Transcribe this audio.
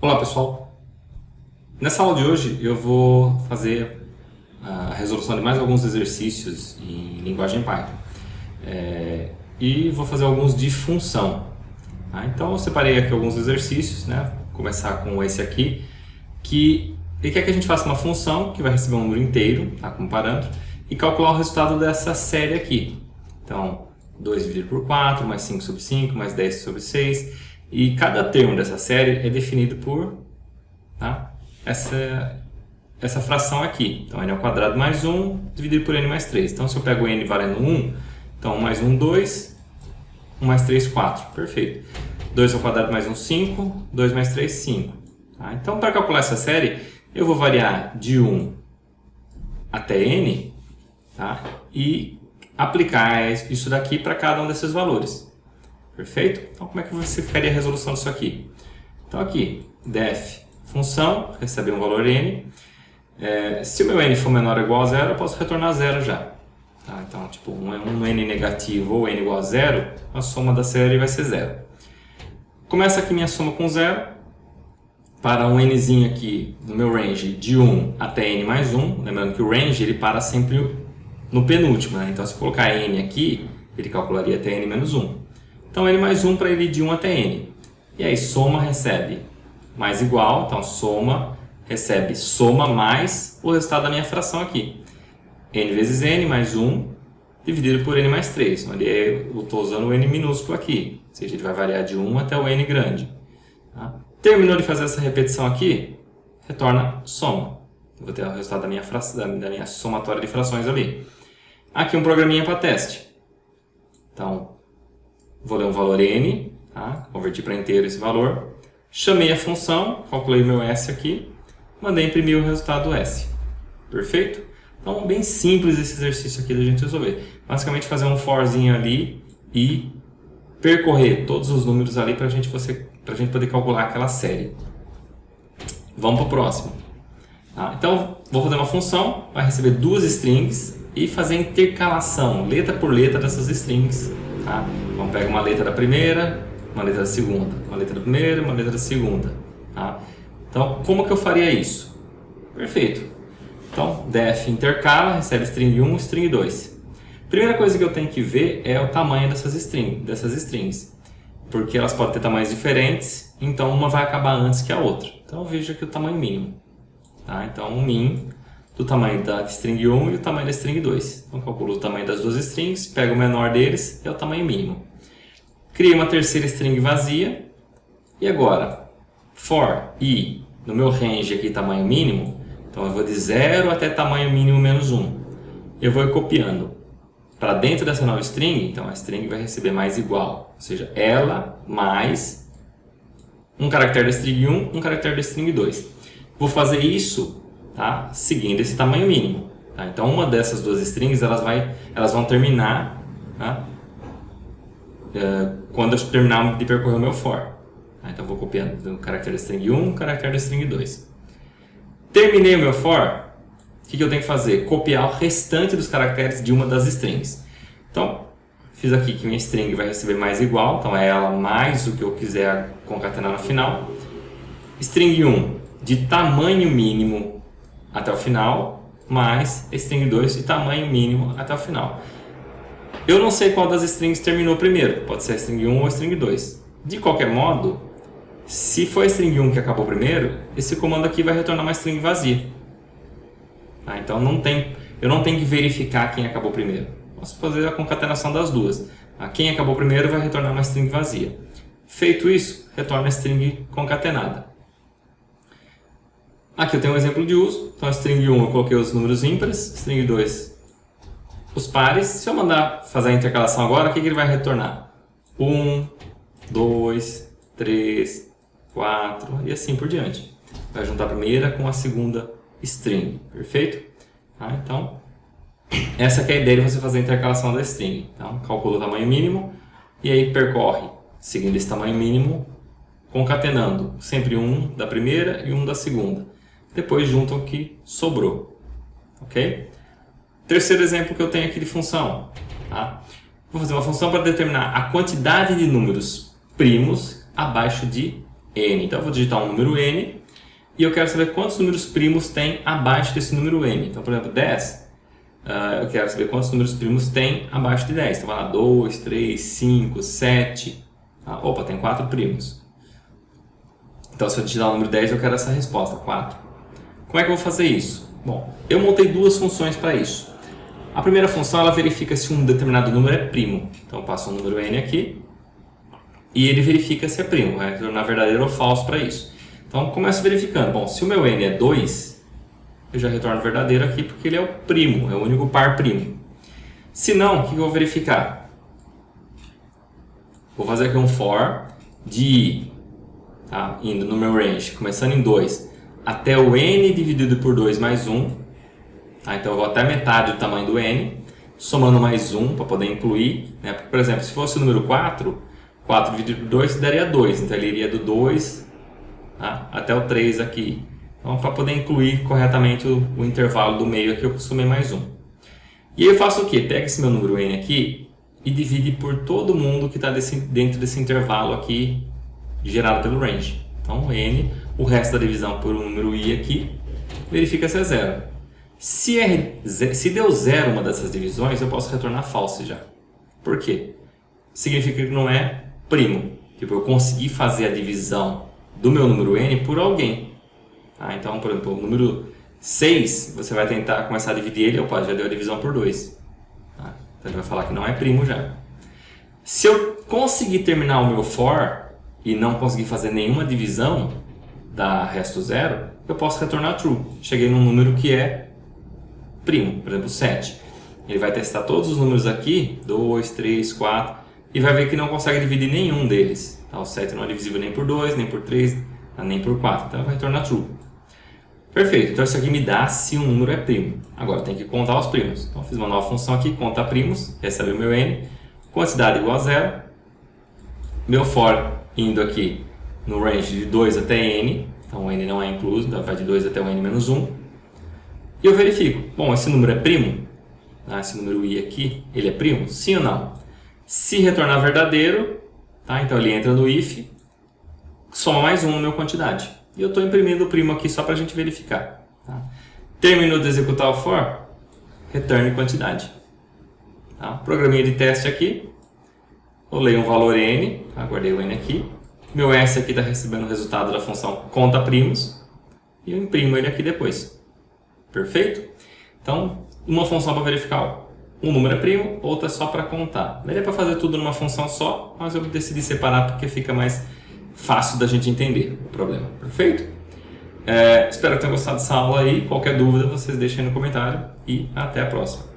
Olá pessoal, nessa aula de hoje eu vou fazer a resolução de mais alguns exercícios em linguagem Python e vou fazer alguns de função. Tá? Então eu separei aqui alguns exercícios, né? Vou começar com esse aqui, que ele quer que a gente faça uma função que vai receber um número inteiro, tá, como parâmetro, e calcular o resultado dessa série aqui. Então 2 dividido por 4, mais 5 sobre 5, mais 10 sobre 6. E cada termo dessa série é definido por essa fração aqui. Então, n ao quadrado mais 1 dividido por n mais 3. Então, se eu pego n valendo 1, então 1 mais 1, 2, 1 mais 3, 4. Perfeito. 2 ao quadrado mais 1, 5, 2 mais 3, 5. Tá? Então, para calcular essa série, eu vou variar de 1 até n, tá? E aplicar isso daqui para cada um desses valores. Perfeito? Então, como é que você ficaria a resolução disso aqui? Então, aqui, def, função, receber um valor n. Se o meu n for menor ou igual a zero, eu posso retornar zero já. Tá? Então, tipo, um n negativo ou n igual a zero, a soma da série vai ser zero. Começa aqui minha soma com zero. Para um nzinho aqui, no meu range, de 1 até n mais 1. Lembrando que o range, ele para sempre no penúltimo. Né? Então, se eu colocar n aqui, ele calcularia até n menos 1. Então, n mais 1 para ele de 1 até n. E aí, soma recebe mais igual. Então, soma recebe soma mais o resultado da minha fração aqui. N vezes n mais 1 dividido por n mais 3. Onde eu estou usando o n minúsculo aqui. Ou seja, ele vai variar de 1 até o n grande. Tá? Terminou de fazer essa repetição aqui, retorna soma. Eu vou ter o resultado da minha somatória de frações ali. Aqui um programinha para teste. Então, vou ler um valor n, tá? Converti para inteiro esse valor, chamei a função, calculei o meu s aqui, mandei imprimir o resultado s. Perfeito? Então, bem simples esse exercício aqui da gente resolver. Basicamente, fazer um forzinho ali e percorrer todos os números ali para a gente poder calcular aquela série. Vamos para o próximo. Tá? Então, vou fazer uma função, vai receber duas strings e fazer a intercalação, letra por letra dessas strings. Tá? Então, pega uma letra da primeira, uma letra da segunda, uma letra da primeira, uma letra da segunda. Tá? Então, como que eu faria isso? Perfeito. Então, def intercala, recebe string 1, string 2. Primeira coisa que eu tenho que ver é o tamanho dessas strings. Porque elas podem ter tamanhos diferentes, então uma vai acabar antes que a outra. Então, eu vejo aqui o tamanho mínimo. Tá? Então, o min do tamanho da string 1 e o tamanho da string 2. Então, calculo o tamanho das duas strings, pego o menor deles e é o tamanho mínimo. Criei uma terceira string vazia. E agora, for i, no meu range aqui, tamanho mínimo, então eu vou de 0 até tamanho mínimo menos 1. Eu vou copiando para dentro dessa nova string, então a string vai receber mais igual. Ou seja, ela mais um caractere da string 1, um caractere da string 2. Vou fazer isso, tá, seguindo esse tamanho mínimo. Tá? Então, uma dessas duas strings elas vão terminar, tá, quando eu terminar de percorrer o meu for. Tá? Então, vou copiando do caractere da string 1, caractere da string 2. Terminei o meu for, o que eu tenho que fazer? Copiar o restante dos caracteres de uma das strings. Então, fiz aqui que minha string vai receber mais igual, então é ela mais o que eu quiser concatenar no final. String 1 de tamanho mínimo até o final, mais string 2 de tamanho mínimo até o final. Eu não sei qual das strings terminou primeiro, pode ser a string 1 ou a string 2. De qualquer modo, se for a string 1 que acabou primeiro, esse comando aqui vai retornar uma string vazia. Tá? Então eu não tenho que verificar quem acabou primeiro. Posso fazer a concatenação das duas. Tá? Quem acabou primeiro vai retornar uma string vazia. Feito isso, retorna a string concatenada. Aqui eu tenho um exemplo de uso. Então, a string 1 eu coloquei os números ímpares, string 2 os pares. Se eu mandar fazer a intercalação agora, o que ele vai retornar? 1, 2, 3, 4 e assim por diante. Vai juntar a primeira com a segunda string. Perfeito? Tá? Então, essa que é a ideia de você fazer a intercalação da string. Então, calcula o tamanho mínimo e aí percorre, seguindo esse tamanho mínimo, concatenando sempre um da primeira e um da segunda. Depois juntam o que sobrou. Ok? Terceiro exemplo que eu tenho aqui de função. Tá? Vou fazer uma função para determinar a quantidade de números primos abaixo de n. Então eu vou digitar um número n e eu quero saber quantos números primos tem abaixo desse número n. Então, por exemplo, 10, eu quero saber quantos números primos tem abaixo de 10. Então, vai lá, 2, 3, 5, 7. Opa, tem 4 primos. Então, se eu digitar o número 10, eu quero essa resposta, 4. Como é que eu vou fazer isso? Bom, eu montei duas funções para isso. A primeira função, ela verifica se um determinado número é primo. Então, eu passo um número n aqui e ele verifica se é primo. Vai retornar verdadeiro ou falso para isso. Então, começo verificando. Bom, se o meu n é 2, eu já retorno verdadeiro aqui porque ele é o primo, é o único par primo. Se não, o que eu vou verificar? Vou fazer aqui um for de i, tá? Indo no meu range, começando em 2, até o n dividido por 2 mais 1. Tá? Então eu vou até metade do tamanho do n, somando mais 1 para poder incluir. Né? Por exemplo, se fosse o número 4, 4 dividido por 2 daria 2. Então ele iria do 2, tá? Até o 3 aqui. Então, para poder incluir corretamente o intervalo do meio aqui, eu somei mais 1. E aí eu faço o quê? Pego esse meu número n aqui e divide por todo mundo que está dentro desse intervalo aqui gerado pelo range. Então, n, o resto da divisão por um número i aqui, verifica se é 0. Se deu 0 uma dessas divisões, eu posso retornar false já. Por quê? Significa que não é primo. Tipo, eu consegui fazer a divisão do meu número n por alguém. Então, por exemplo, o número 6, você vai tentar começar a dividir ele, opa, já deu a divisão por 2. Então, ele vai falar que não é primo já. Se eu conseguir terminar o meu for e não conseguir fazer nenhuma divisão da resto 0, eu posso retornar true. Cheguei num número que é primo, por exemplo, 7. Ele vai testar todos os números aqui, 2, 3, 4, e vai ver que não consegue dividir nenhum deles. O 7 não é divisível nem por 2, nem por 3, nem por 4. Então, vai retornar true. Perfeito, então isso aqui me dá se um número é primo. Agora tem que contar os primos. Então fiz uma nova função aqui, conta primos, recebe o meu n, quantidade igual a 0, meu for indo aqui no range de 2 até n, então o n não é incluso, então vai de 2 até o n menos 1, e eu verifico, bom, esse número é primo? Esse número i aqui, ele é primo? Sim ou não? Se retornar verdadeiro, tá? Então ele entra no if, soma mais 1 no meu quantidade. E eu estou imprimindo o primo aqui só para a gente verificar. Tá? Terminou de executar o for, returne quantidade. Tá? Programinha de teste aqui. Rolei um valor n, tá? Guardei o n aqui. Meu s aqui está recebendo o resultado da função conta primos. E eu imprimo ele aqui depois. Perfeito? Então, uma função para verificar um número é primo, outra só para contar. Daria para fazer tudo numa função só, mas eu decidi separar porque fica mais fácil da gente entender o problema. Perfeito? Espero que tenham gostado dessa aula aí. Qualquer dúvida, vocês deixem aí no comentário. E até a próxima.